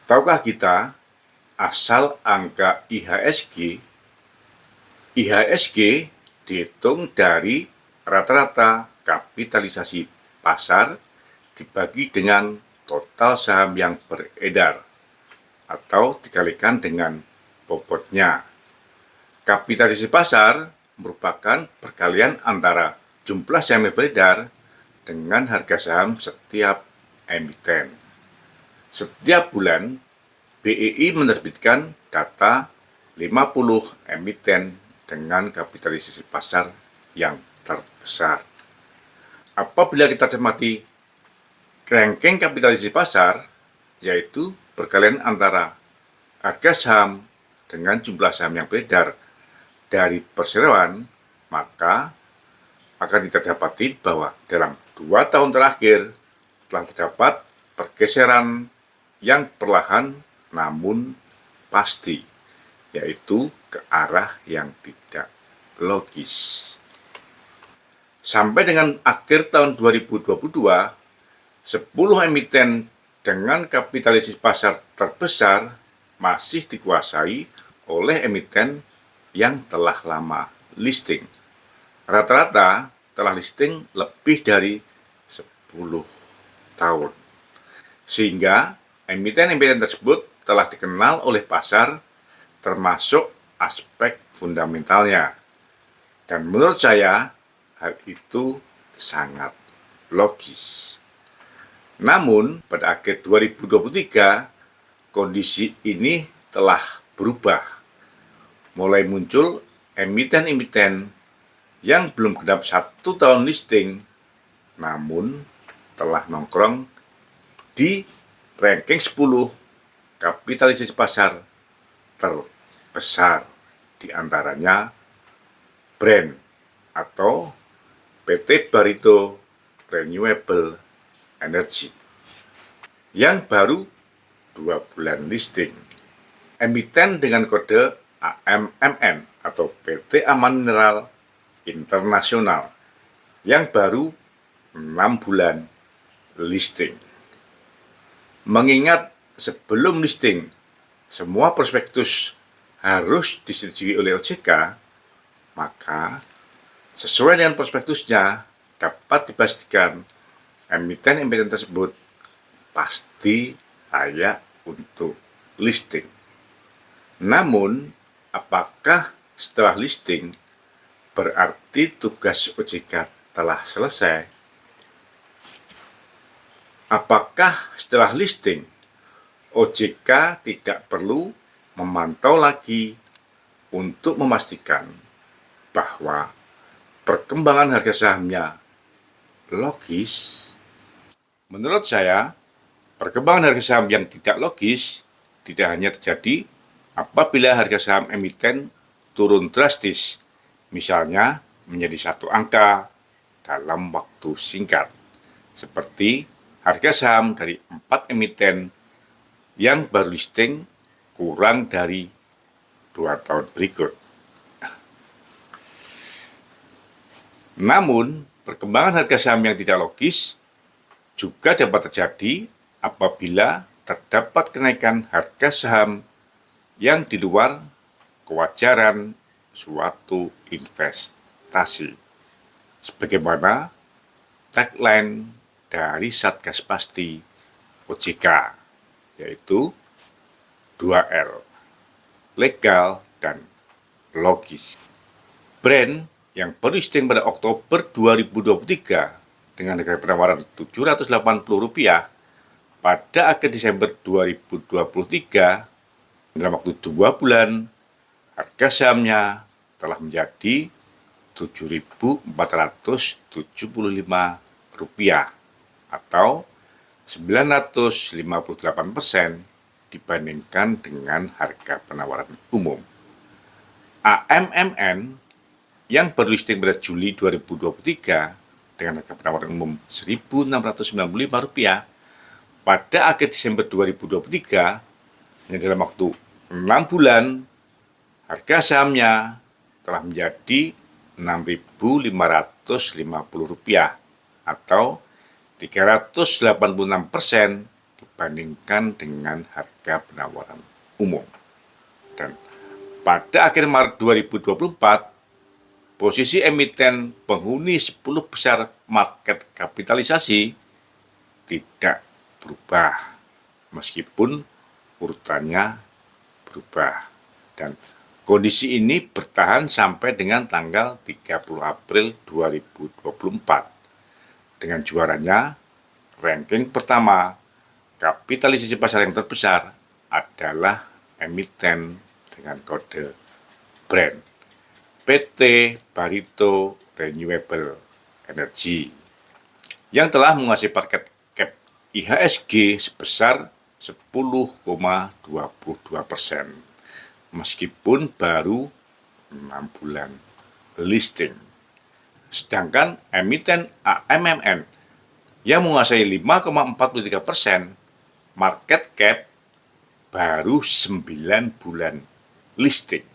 Tahukah kita asal angka IHSG dihitung dari rata-rata kapitalisasi pasar dibagi dengan total saham yang beredar atau dikalikan dengan bobotnya. Kapitalisasi pasar merupakan perkalian antara jumlah saham yang beredar dengan harga saham setiap emiten. Setiap bulan, BEI menerbitkan data 50 emiten dengan kapitalisasi pasar yang terbesar. Apabila kita cermati ranking kapitalisasi pasar, yaitu perkalian antara harga saham dengan jumlah saham yang beredar dari perseroan, maka akan kita dapati bahwa dalam 2 tahun terakhir telah terdapat pergeseran yang perlahan namun pasti, yaitu ke arah yang tidak logis. Sampai dengan akhir tahun 2022, 10 emiten dengan kapitalisasi pasar terbesar masih dikuasai oleh emiten yang telah lama listing. Rata-rata telah listing lebih dari 10 tahun. Sehingga emiten-emiten tersebut telah dikenal oleh pasar termasuk aspek fundamentalnya. Dan menurut saya hal itu sangat logis. Namun pada akhir 2023 kondisi ini telah berubah. Mulai muncul emiten-emiten yang belum genap 1 tahun listing namun telah nongkrong di ranking 10 kapitalisasi pasar terbesar, di antaranya Brent atau PT Barito Renewable Energy yang baru 2 bulan listing. Emiten dengan kode AMMN atau PT Aman Mineral Internasional yang baru 6 bulan listing. Mengingat sebelum listing semua prospektus harus disetujui oleh OJK, maka sesuai dengan prospektusnya dapat dipastikan emiten-emiten tersebut pasti layak untuk listing. Namun, apakah setelah listing berarti tugas OJK telah selesai? Apakah setelah listing OJK tidak perlu memantau lagi untuk memastikan bahwa perkembangan harga sahamnya logis? Menurut saya, perkembangan harga saham yang tidak logis tidak hanya terjadi apabila harga saham emiten turun drastis, misalnya menjadi 1 angka dalam waktu singkat, seperti harga saham dari 4 emiten yang baru listing kurang dari 2 tahun berikut. Namun, perkembangan harga saham yang tidak logis juga dapat terjadi apabila terdapat kenaikan harga saham yang di luar kewajaran suatu investasi. Sebagaimana tagline dari Satgas Pasti OJK, yaitu 2L, legal dan logis. Brand yang baru listing pada Oktober 2023 dengan harga penawaran Rp780 pada akhir Desember 2023, dalam waktu 2 bulan, harga sahamnya telah menjadi Rp7.475 atau 958% dibandingkan dengan harga penawaran umum. AMMN yang baru listing pada Juli 2023 dengan harga penawaran umum Rp1.695 pada akhir Desember 2023, yang dalam waktu 6 bulan harga sahamnya telah menjadi Rp6.550 atau 386% dibandingkan dengan harga penawaran umum. Dan pada akhir Maret 2024, posisi emiten penghuni 10 besar market kapitalisasi tidak berubah, meskipun urutannya berubah. Dan kondisi ini bertahan sampai dengan tanggal 30 April 2024. Dengan juaranya, ranking pertama kapitalisasi pasar yang terbesar adalah emiten dengan kode brand PT Barito Renewable Energy yang telah menguasai market cap IHSG sebesar 10,22%, meskipun baru 6 bulan listing. Sedangkan emiten AMMN yang menguasai 5,43%, market cap baru 9 bulan listing.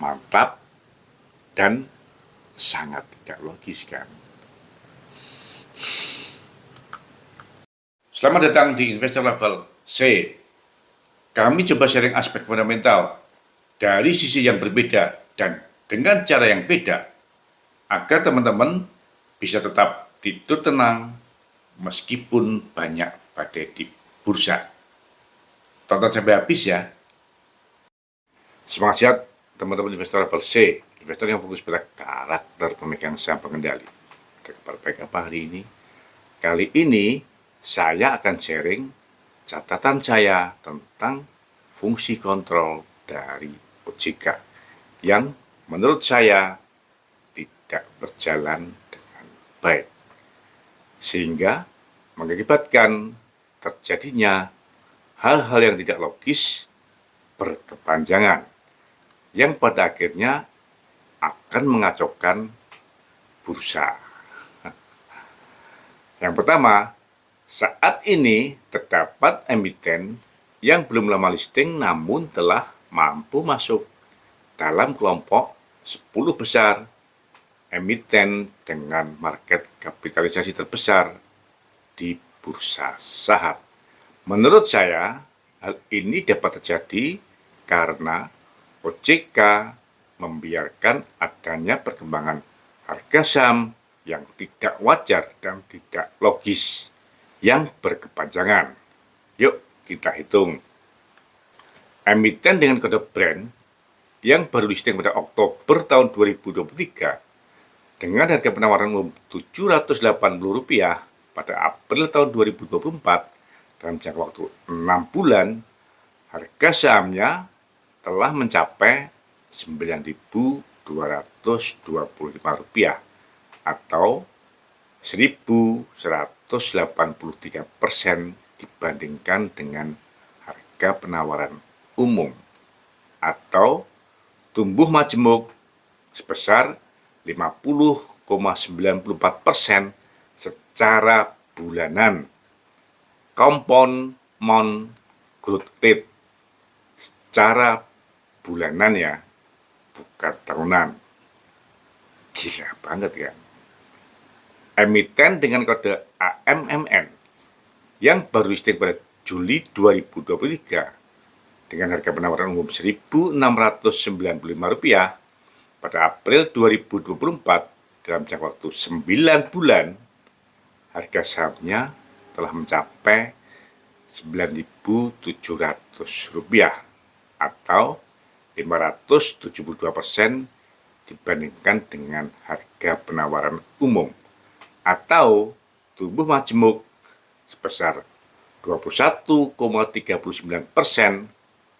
Mantap dan sangat tidak logis, kan? Selamat datang di Investor Level C. Kami coba sharing aspek fundamental dari sisi yang berbeda dan dengan cara yang beda, agar teman-teman bisa tetap tidur tenang meskipun banyak badai di bursa. Tonton sampai habis ya. Semangat sehat teman-teman investor level C, investor yang fokus pada karakter pemegang saham pengendali. Kabar baik apa hari ini? Kali ini saya akan sharing catatan saya tentang fungsi kontrol dari OJK yang menurut saya tidak berjalan dengan baik, sehingga mengakibatkan terjadinya hal-hal yang tidak logis berkepanjangan yang pada akhirnya akan mengacaukan bursa. Yang pertama, saat ini terdapat emiten yang belum lama listing namun telah mampu masuk dalam kelompok 10 besar emiten dengan market kapitalisasi terbesar di bursa saham. Menurut saya, hal ini dapat terjadi karena OJK membiarkan adanya perkembangan harga saham yang tidak wajar dan tidak logis, yang berkepanjangan. Yuk kita hitung. Emiten dengan kode brand yang baru listing pada Oktober tahun 2023 dengan harga penawaran umum Rp780 pada April tahun 2024 dalam jangka waktu 6 bulan, harga sahamnya telah mencapai Rp9.225 atau 1.183% dibandingkan dengan harga penawaran umum, atau tumbuh majemuk sebesar 50,94% secara bulanan. Compound growth rate secara bulanan ya, bukan tahunan. Gila banget kan? Emiten dengan kode AMMN yang baru listing pada Juli 2023 dengan harga penawaran umum Rp1.695 pada April 2024 dalam jangka waktu 9 bulan, harga sahamnya telah mencapai Rp9.700 atau 572% dibandingkan dengan harga penawaran umum, atau tumbuh majemuk sebesar 21,39%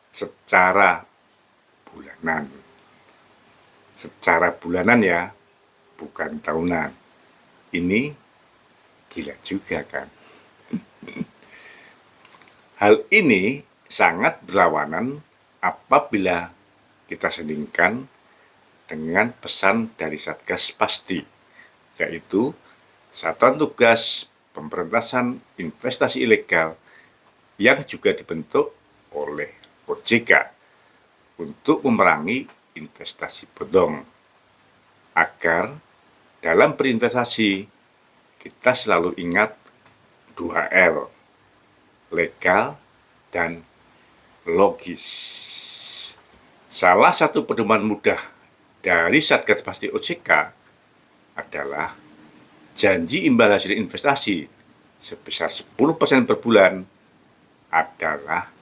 secara bulanan. Secara bulanan ya, bukan tahunan. Ini gila juga kan? Hal ini sangat berlawanan apabila kita sandingkan dengan pesan dari Satgas Pasti, yaitu Satuan Tugas Pemberantasan Investasi Ilegal yang juga dibentuk oleh OJK untuk memerangi investasi bodong, agar dalam berinvestasi kita selalu ingat 2L, legal, dan logis. Salah satu pedoman mudah dari Satgas Pasti OJK adalah janji imbal hasil investasi sebesar 10% per bulan adalah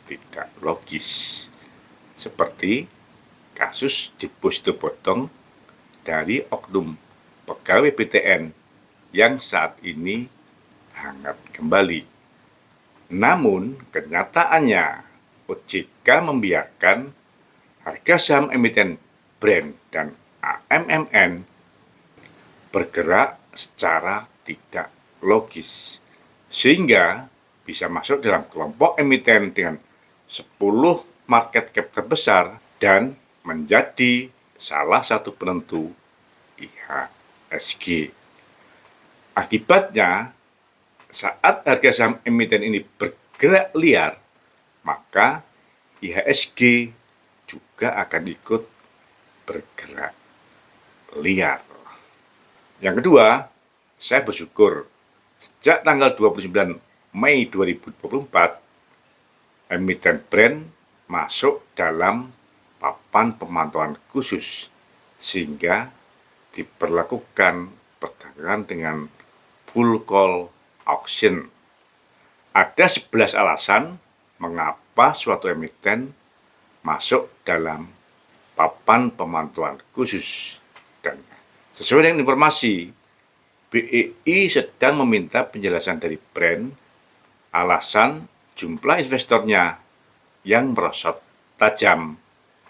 tidak logis. Seperti kasus deposito bodong dari oknum pegawai BTN yang saat ini hangat kembali. Namun, kenyataannya OJK membiarkan harga saham emiten Brand dan AMMN bergerak secara tidak logis, sehingga bisa masuk dalam kelompok emiten dengan 10 market cap terbesar dan menjadi salah satu penentu IHSG. Akibatnya, saat harga saham emiten ini bergerak liar, maka IHSG juga akan ikut bergerak liar. Yang kedua, saya bersyukur sejak tanggal 29 Mei 2024, emiten Brand masuk dalam papan pemantauan khusus sehingga diperlakukan perdagangan dengan full call auction. Ada 11 alasan mengapa suatu emiten masuk dalam papan pemantauan khusus, dan sesuai dengan informasi, BEI sedang meminta penjelasan dari Brand alasan jumlah investornya yang merosot tajam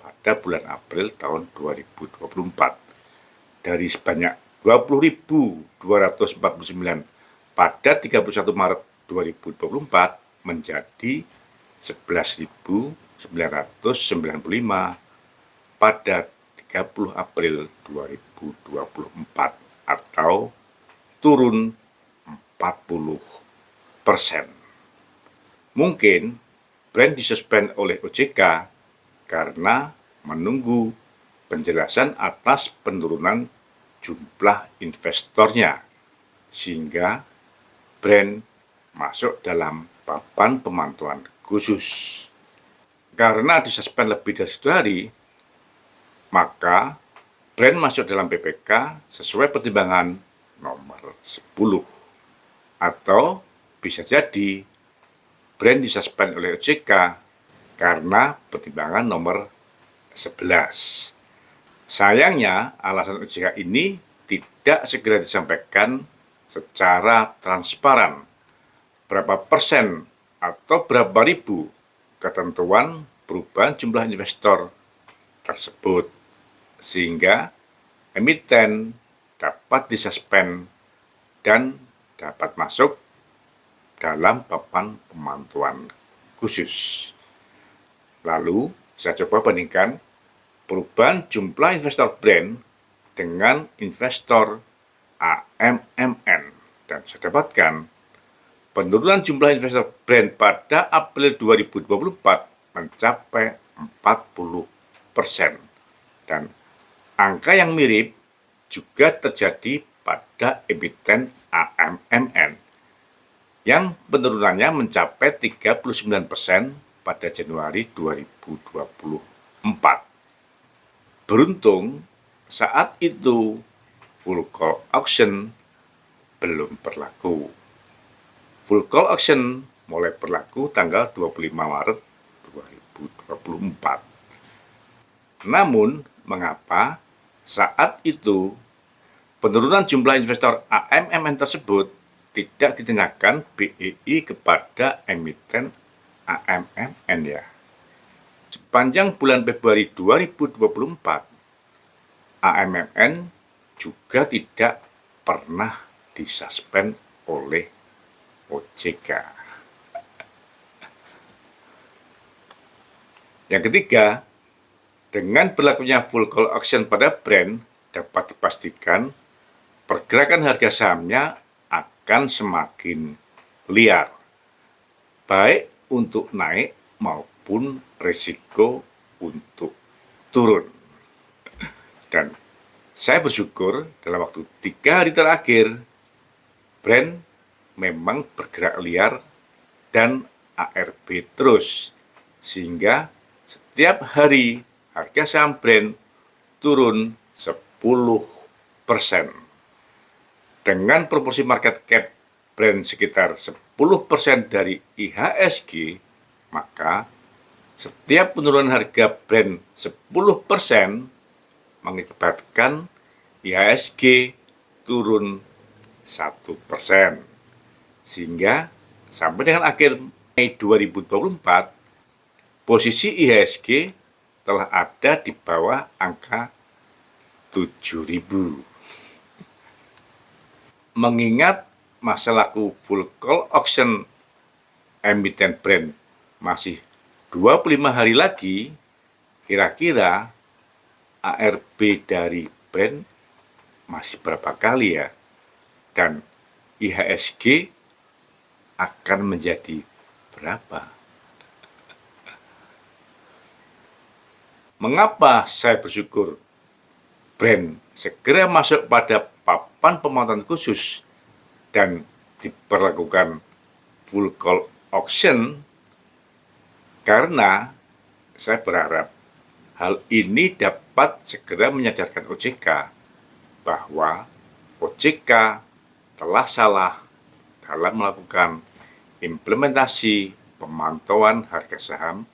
pada bulan April tahun 2024 dari sebanyak 20.249 pada 31 Maret 2024 menjadi 11.995 pada 30 April 2024 atau turun 40%. Mungkin Brand disuspend oleh OJK karena menunggu penjelasan atas penurunan jumlah investornya, sehingga Brand masuk dalam papan pemantauan khusus. Karena disuspend lebih dari 1 hari, maka Brand masuk dalam PPK sesuai pertimbangan nomor 10. Atau bisa jadi Brand disuspend oleh OJK karena pertimbangan nomor 11. Sayangnya, alasan OJK ini tidak segera disampaikan secara transparan. Berapa persen atau berapa ribu ketentuan perubahan jumlah investor tersebut, sehingga emiten dapat disuspend dan dapat masuk dalam papan pemantauan khusus. Lalu, saya coba bandingkan perubahan jumlah investor Brand dengan investor AMMN, dan saya dapatkan penurunan jumlah investor Brand pada April 2024 mencapai 40%, dan angka yang mirip juga terjadi pada emiten AMMN yang penurunannya mencapai 39% pada Januari 2024. Beruntung saat itu full call auction belum berlaku. Full call auction mulai berlaku tanggal 25 Maret 2024. Namun, mengapa saat itu penurunan jumlah investor AMMN tersebut tidak ditanyakan BEI kepada emiten AMMN ya? Sepanjang bulan Februari 2024, AMMN juga tidak pernah disuspend oleh OJK. Yang ketiga, dengan berlakunya full call auction pada Brand, dapat dipastikan pergerakan harga sahamnya akan semakin liar, baik untuk naik maupun risiko untuk turun. Dan saya bersyukur dalam waktu 3 hari terakhir, Brand memang bergerak liar dan ARB terus, sehingga setiap hari harga saham brand turun 10%. Dengan proporsi market cap brand sekitar 10% dari IHSG, maka setiap penurunan harga brand 10% mengakibatkan IHSG turun 1%. Sehingga sampai dengan akhir Mei 2024, posisi IHSG telah ada di bawah angka 7.000. Mengingat masa laku full call auction emiten brand masih 25 hari lagi, kira-kira ARB dari brand masih berapa kali ya? Dan IHSG akan menjadi berapa? Mengapa saya bersyukur brand segera masuk pada papan pemantauan khusus dan diperlakukan full call auction? Karena saya berharap hal ini dapat segera menyadarkan OJK bahwa OJK telah salah dalam melakukan implementasi pemantauan harga saham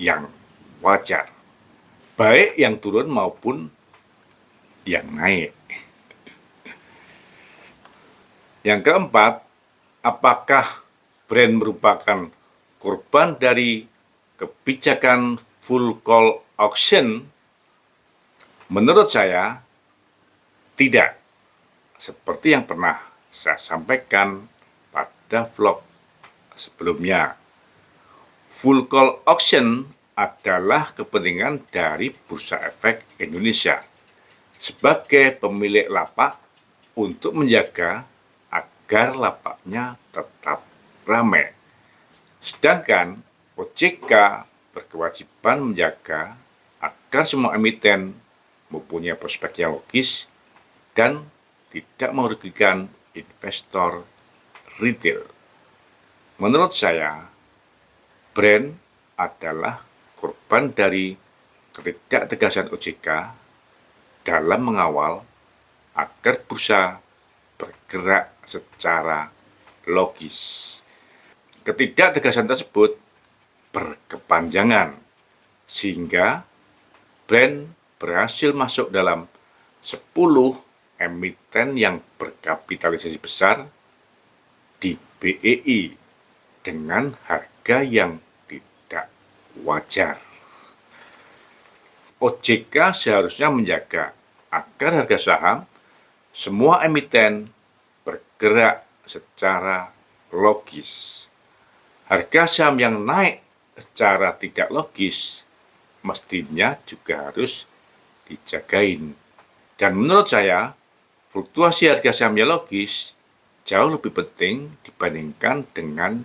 yang wajar, baik yang turun maupun yang naik. Yang keempat, apakah brand merupakan korban dari kebijakan full call auction? Menurut saya, tidak. Seperti yang pernah saya sampaikan pada vlog sebelumnya. Full call auction adalah kepentingan dari Bursa Efek Indonesia sebagai pemilik lapak untuk menjaga agar lapaknya tetap ramai. Sedangkan OJK berkewajiban menjaga agar semua emiten mempunyai prospek yang logis dan tidak merugikan investor retail. Menurut saya, brand adalah korban dari ketidaktegasan OJK dalam mengawal agar bursa bergerak secara logis. Ketidaktegasan tersebut berkepanjangan, sehingga brand berhasil masuk dalam 10 emiten yang berkapitalisasi besar di BEI dengan harga yang tidak wajar. OJK seharusnya menjaga agar harga saham semua emiten bergerak secara logis. Harga saham yang naik secara tidak logis mestinya juga harus dijagain. Dan menurut saya, fluktuasi harga saham yang logis jauh lebih penting dibandingkan dengan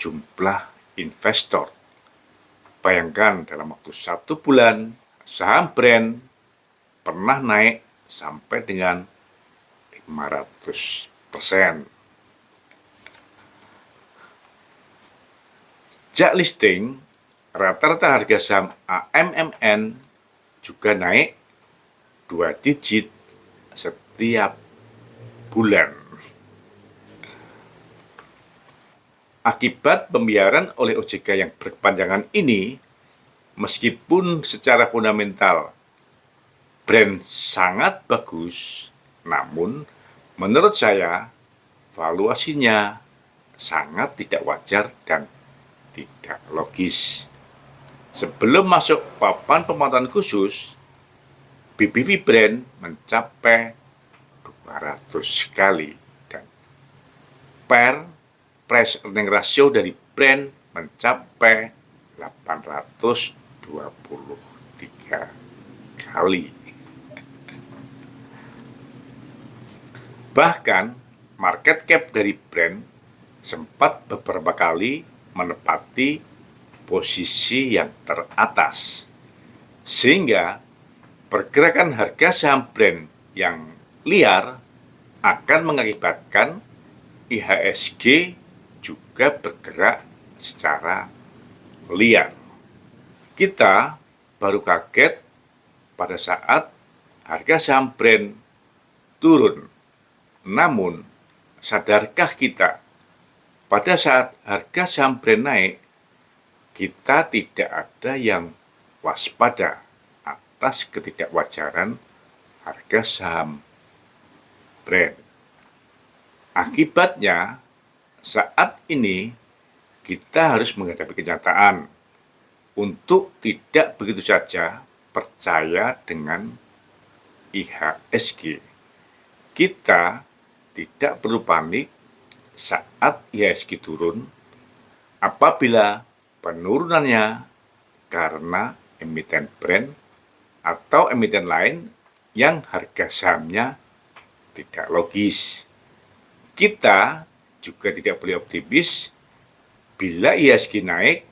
jumlah investor. Bayangkan dalam waktu 1 bulan, saham brand pernah naik sampai dengan 500%. Sejak listing, rata-rata harga saham AMMN juga naik 2 digit setiap bulan. Akibat pembiaran oleh OJK yang berkepanjangan ini, meskipun secara fundamental brand sangat bagus, namun menurut saya valuasinya sangat tidak wajar dan tidak logis. Sebelum masuk papan pemantauan khusus, BBV brand mencapai 200 kali dan price earning ratio dari brand mencapai 823 kali. Bahkan market cap dari brand sempat beberapa kali menepati posisi yang teratas, sehingga pergerakan harga saham brand yang liar akan mengakibatkan IHSG juga juga bergerak secara liar. Kita baru kaget pada saat harga saham Brent turun. Namun, sadarkah kita pada saat harga saham Brent naik, kita tidak ada yang waspada atas ketidakwajaran harga saham Brent. Akibatnya, saat ini kita harus menghadapi kenyataan untuk tidak begitu saja percaya dengan IHSG. Kita tidak perlu panik saat IHSG turun apabila penurunannya karena emiten Brent atau emiten lain yang harga sahamnya tidak logis. Kita juga tidak boleh optimis bila IHSG naik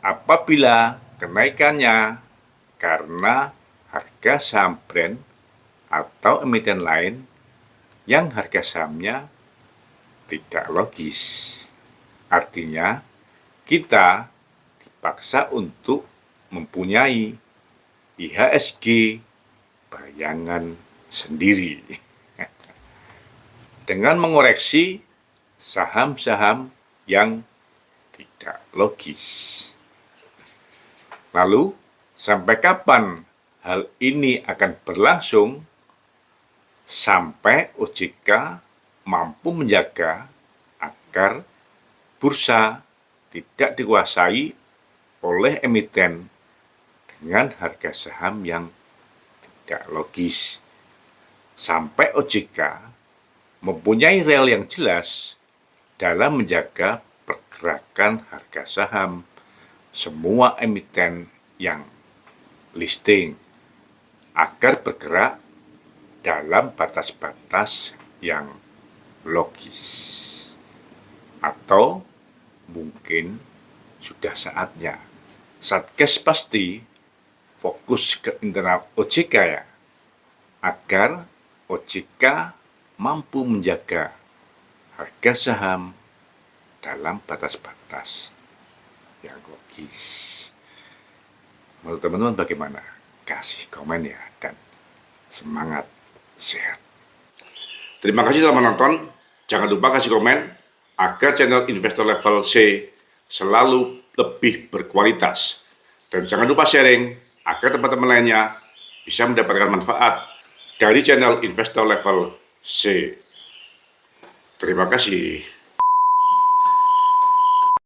apabila kenaikannya karena harga saham Brent atau emiten lain yang harga sahamnya tidak logis. Artinya, kita dipaksa untuk mempunyai IHSG bayangan sendiri dengan mengoreksi saham-saham yang tidak logis. Lalu, sampai kapan hal ini akan berlangsung? Sampai OJK mampu menjaga agar bursa tidak dikuasai oleh emiten dengan harga saham yang tidak logis. Sampai OJK mempunyai rel yang jelas dalam menjaga pergerakan harga saham semua emiten yang listing agar bergerak dalam batas-batas yang logis. Atau mungkin sudah saatnya Satgas pasti fokus ke internal OJK ya, agar OJK mampu menjaga harga saham dalam batas-batas yang logis. Menurut teman-teman bagaimana? Kasih komen ya, dan semangat sehat. Terima kasih telah menonton. Jangan lupa kasih komen agar channel Investor Level C selalu lebih berkualitas. Dan jangan lupa sharing agar teman-teman lainnya bisa mendapatkan manfaat dari channel Investor Level C. Terima kasih.